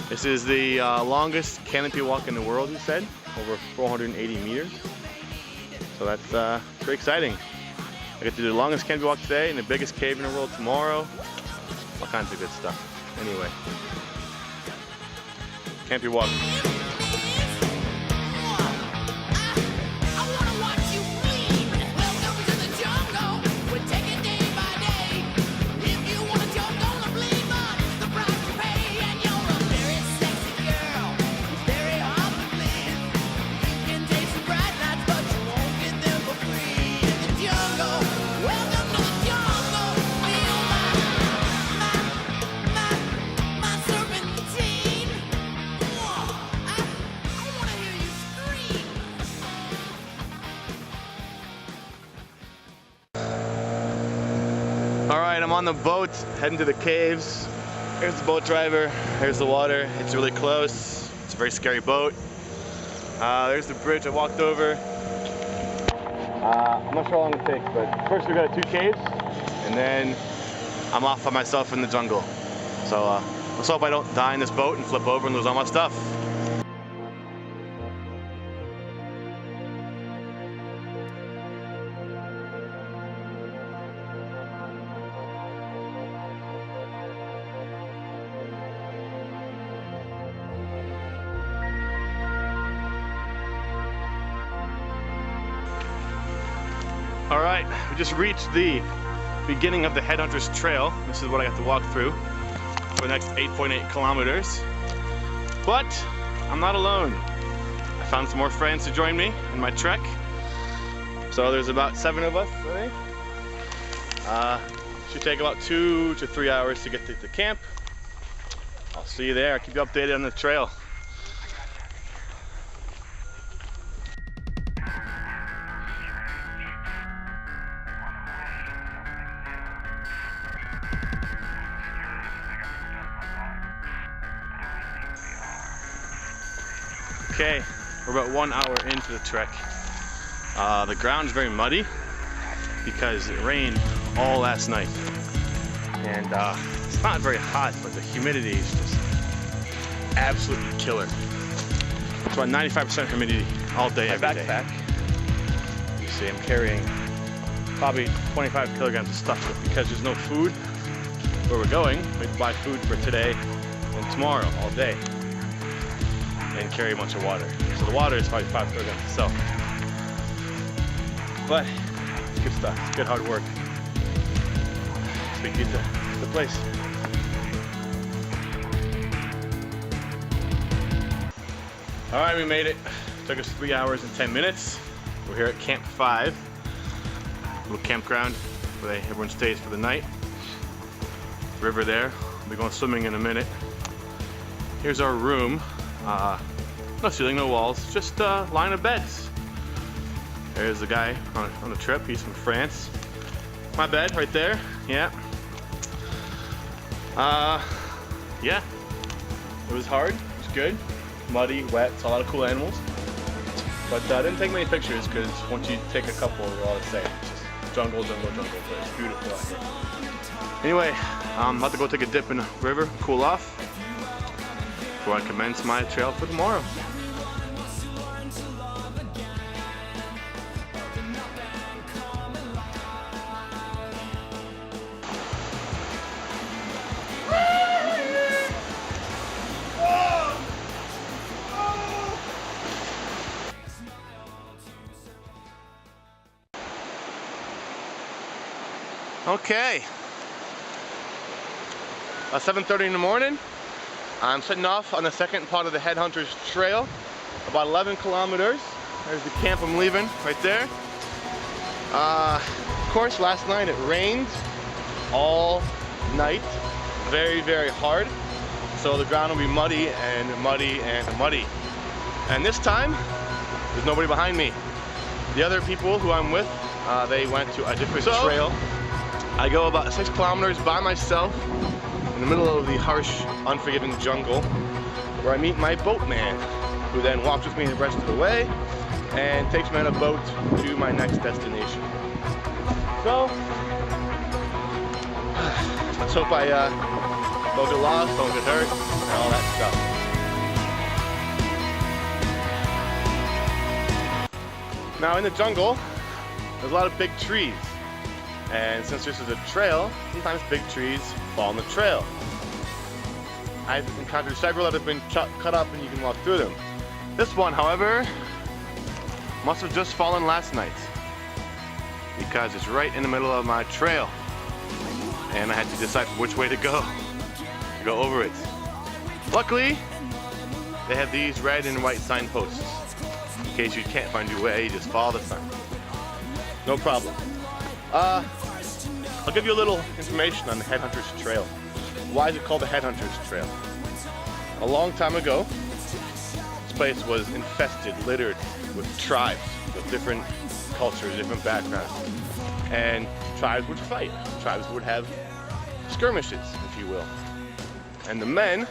This is the longest canopy walk in the world, he said, over 480 meters. So that's pretty exciting. I get to do the longest canopy walk today and the biggest cave in the world tomorrow. All kinds of good stuff. Anyway, canopy walk. Alright, I'm on the boat, heading to the caves. Here's the boat driver, here's the water. It's really close. It's a very scary boat. There's the bridge I walked over. I'm not sure how long it takes, but first we got 2 caves, and then I'm off by myself in the jungle. So let's hope I don't die in this boat and flip over and lose all my stuff. Alright, we just reached the beginning of the Headhunters trail. This is what I got to walk through for the next 8.8 kilometers. But I'm not alone. I found some more friends to join me in my trek. So there's about 7 of us, I think. Should take about 2 to 3 hours to get to the camp. I'll see you there. I'll keep you updated on the trail. Okay, we're about 1 hour into the trek. The ground's very muddy because it rained all last night. And it's not very hot, but the humidity is just absolutely killer. It's about 95% humidity all day, every day. My backpack, you see I'm carrying probably 25 kilograms of stuff, but because there's no food where we're going, we have to buy food for today and tomorrow all day. And carry a bunch of water. So the water is probably 5 kilograms itself. But it's good stuff. It's good hard work. So we get to the place. Alright, we made it. Took us 3 hours and 10 minutes. We're here at Camp 5. Little campground where everyone stays for the night. River there. We'll be going swimming in a minute. Here's our room. No ceiling, no walls, just a line of beds. There's the guy on the trip, he's from France. My bed right there, yeah. Yeah, it was hard, it was good. Muddy, wet, saw a lot of cool animals. But I didn't take many pictures because once you take a couple, they're all the same. It's just jungle, jungle, jungle, but it's beautiful out here. Anyway, I'm about to go take a dip in the river, cool off, before I commence my trail for tomorrow. Okay, 7:30 in the morning. I'm setting off on the second part of the Headhunters trail, about 11 kilometers. There's the camp I'm leaving, right there. Of course, last night it rained all night, very, very hard. So the ground will be muddy and muddy and muddy. And this time, there's nobody behind me. The other people who I'm with, they went to a different trail. I go about 6 kilometers by myself in the middle of the harsh, unforgiving jungle, where I meet my boatman, who then walks with me the rest of the way and takes me on a boat to my next destination. So, let's hope I don't get lost, don't get hurt, and all that stuff. Now in the jungle, there's a lot of big trees. And since this is a trail, sometimes big trees fall on the trail. I've encountered several that have been cut up and you can walk through them. This one, however, must have just fallen last night because it's right in the middle of my trail. And I had to decide which way to go over it. Luckily, they have these red and white signposts. In case you can't find your way, you just follow the sign. No problem. I'll give you a little information on the Headhunters Trail. Why is it called the Headhunters Trail? A long time ago, this place was infested, littered with tribes, with different cultures, different backgrounds. And tribes would fight. Tribes would have skirmishes, if you will. And the men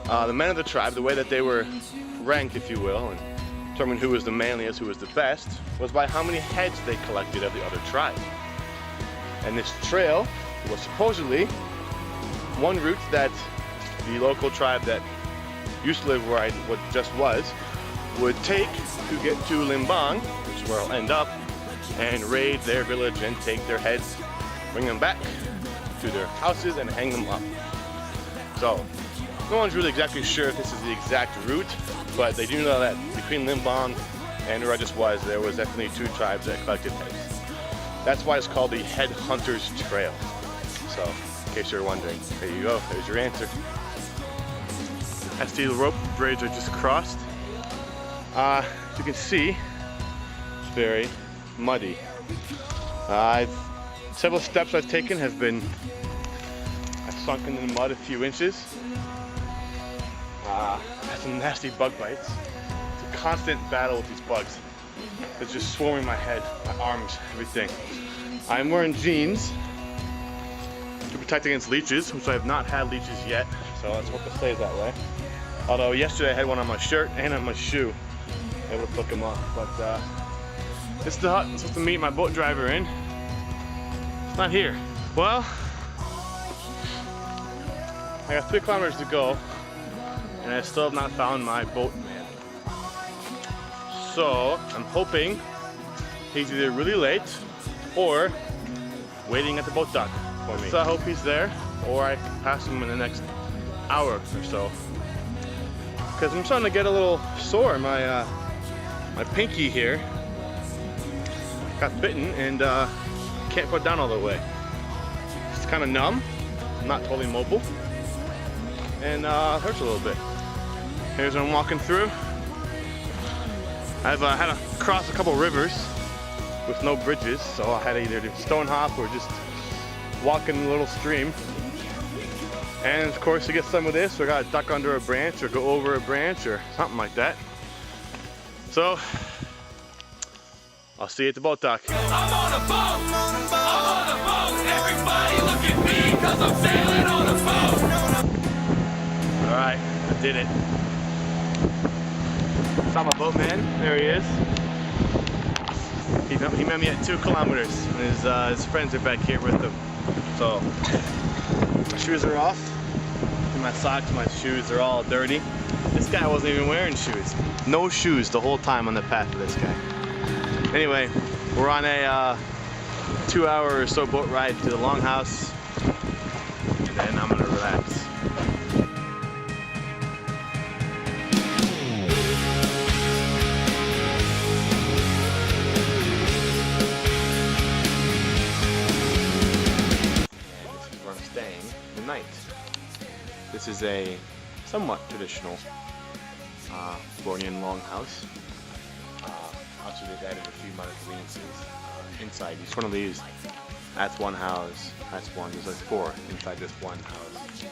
of the tribe, the way that they were ranked, if you will, and determined who was the manliest, who was the best, was by how many heads they collected of the other tribe. And this trail was supposedly one route that the local tribe that used to live where I just was would take to get to Limbang, which is where I'll end up, and raid their village and take their heads, bring them back to their houses and hang them up. So, no one's really exactly sure if this is the exact route, but they do know that between Limbang and where I just was, there was definitely 2 tribes that collected heads. That's why it's called the Headhunters Trail. So, in case you're wondering, there you go, there's your answer. That's the rope bridge I just crossed. As you can see, it's very muddy. Several steps I've taken have been, I've sunk into the mud a few inches. I had some nasty bug bites. It's a constant battle with these bugs. It's just swarming my head, my arms, everything. I'm wearing jeans to protect against leeches, which I have not had leeches yet, so let's hope it stays that way. Although yesterday I had one on my shirt and on my shoe, able to pick them up. But this is the hut I'm supposed to meet my boat driver in. It's not here. Well, I got 3 kilometers to go, and I still have not found my boatman. So I'm hoping he's either really late or waiting at the boat dock for me. So I hope he's there, or I can pass him in the next hour or so. Because I'm starting to get a little sore. My pinky here got bitten and can't put it down all the way. It's kind of numb, not totally mobile, and hurts a little bit. Here's what I'm walking through. I've had to cross a couple rivers with no bridges, so I had to either do stone hop or just walk in a little stream. And of course, to get some of this, I gotta duck under a branch or go over a branch or something like that. So, I'll see you at the boat dock. I'm on a boat, I'm on a boat. Everybody look at me, cause I'm sailing on a boat. Alright, I did it. Saw my boatman, there he is. He met me at 2 kilometers, and his friends are back here with him. So, my shoes are off, and my socks, my shoes are all dirty. This guy wasn't even wearing shoes. No shoes the whole time on the path of this guy. Anyway, we're on a 2-hour or so boat ride to the Longhouse, and then I'm gonna relax. Night. This is a somewhat traditional Bornean longhouse. Also, they've added a few minor conveniences inside each one of these. That's one house. That's one. There's like 4 inside this one house.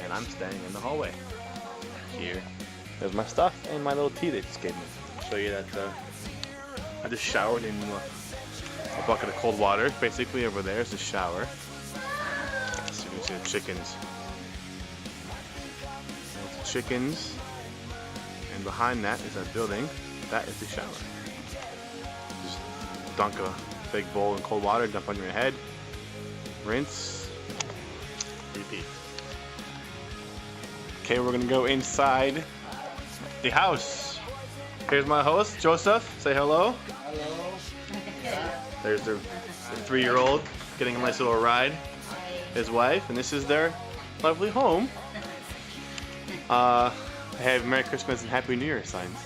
And I'm staying in the hallway. Here, there's my stuff and my little tea they just gave me. Show you that I just showered in a bucket of cold water. Basically, over there is the shower. So you can see the chickens. There's the chickens. And behind that is that building. That is the shower. Just dunk a big bowl in cold water, dump on your head, rinse, repeat. Okay, we're gonna go inside the house. Here's my host, Joseph. Say hello. Hello. There's their 3-year-old getting a nice little ride. His wife, and this is their lovely home. They have Merry Christmas and Happy New Year signs.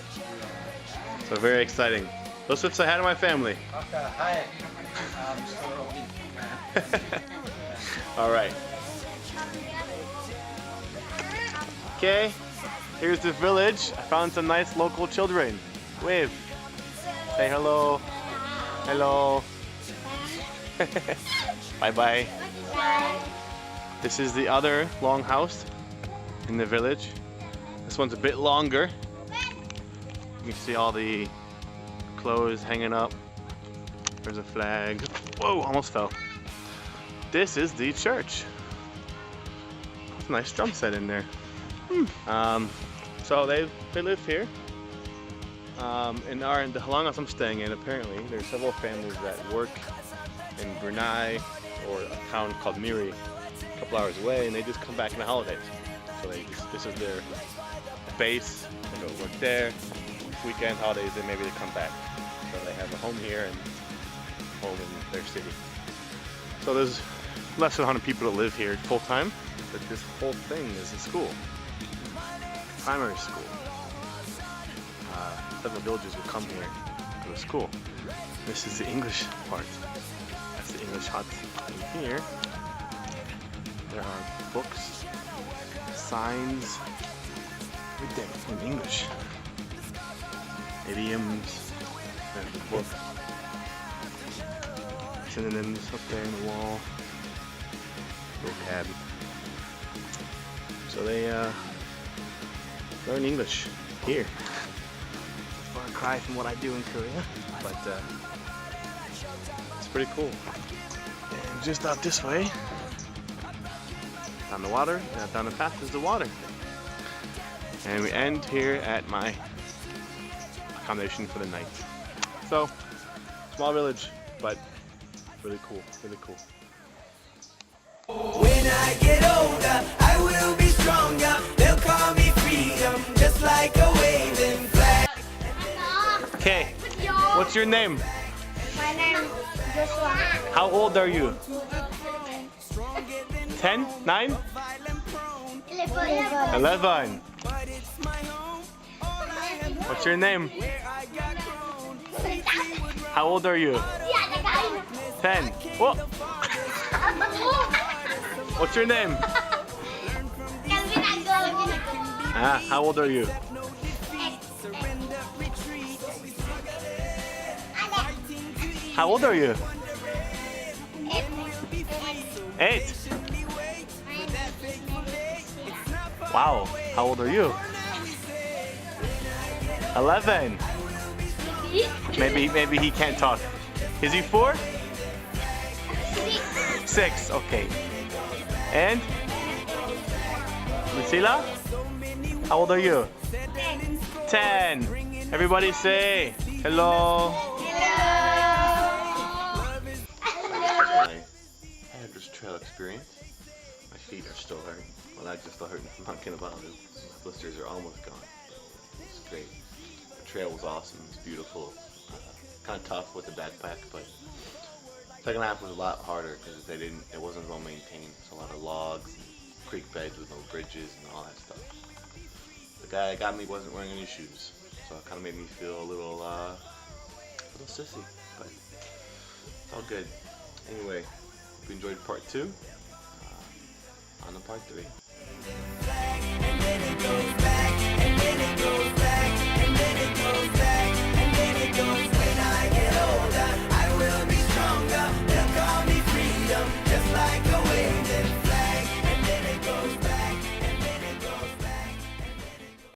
So very exciting. Joseph, say hi to my family. Okay, hi. All right. Okay, here's the village. I found some nice local children. Wave. Say hello. Hello. Bye-bye. This is the other long house in the village. This one's a bit longer. You can see all the clothes hanging up. There's a flag. Whoa, almost fell. This is the church. That's a nice drum set in there. So they live here. In the Halongos I'm staying in, apparently, there's several families that work in Brunei or a town called Miri, a couple hours away, and they just come back in the holidays. So this is their base. They go work there. Weekend holidays, then maybe they come back. So they have a home here and home in their city. So there's less than 100 people that live here full time, but this whole thing is a school, primary school. Several villagers will come here to the school. This is the English part. That's the English hut. And here, there are books, signs, everything in English. Idioms, and the book. Synonyms up there in the wall. Vocab. So they learn English here. Far cry from what I do in Korea, but it's pretty cool. And just out this way, down the water, and down the path is the water. And we end here at my accommodation for the night. So, small village, but really cool, really cool. When I get older, I will be stronger. They'll call me freedom, just like a waving flag. Okay, what's your name? My name is Joshua. How old are you? 10? 9? 11. What's your name? How old are you? 10. Whoa. What's your name? How old are you? How old are you? 8. Wow. How old are you? 11. Maybe he can't talk. Is he 4? 6. Okay. And Lucila? How old are you? 10. Everybody say hello. My Headhunters trail experience. My feet are still hurting. My legs are still hurting from hiking about it. My blisters are almost gone. It's great. The trail was awesome. It's beautiful. Kind of tough with the backpack, but second half was a lot harder because it wasn't well maintained. It's a lot of logs, and creek beds with no bridges and all that stuff. The guy that got me wasn't wearing any shoes, so it kind of made me feel a little sissy, but it's all good. Anyway, hope you enjoyed part 2. On to part 3.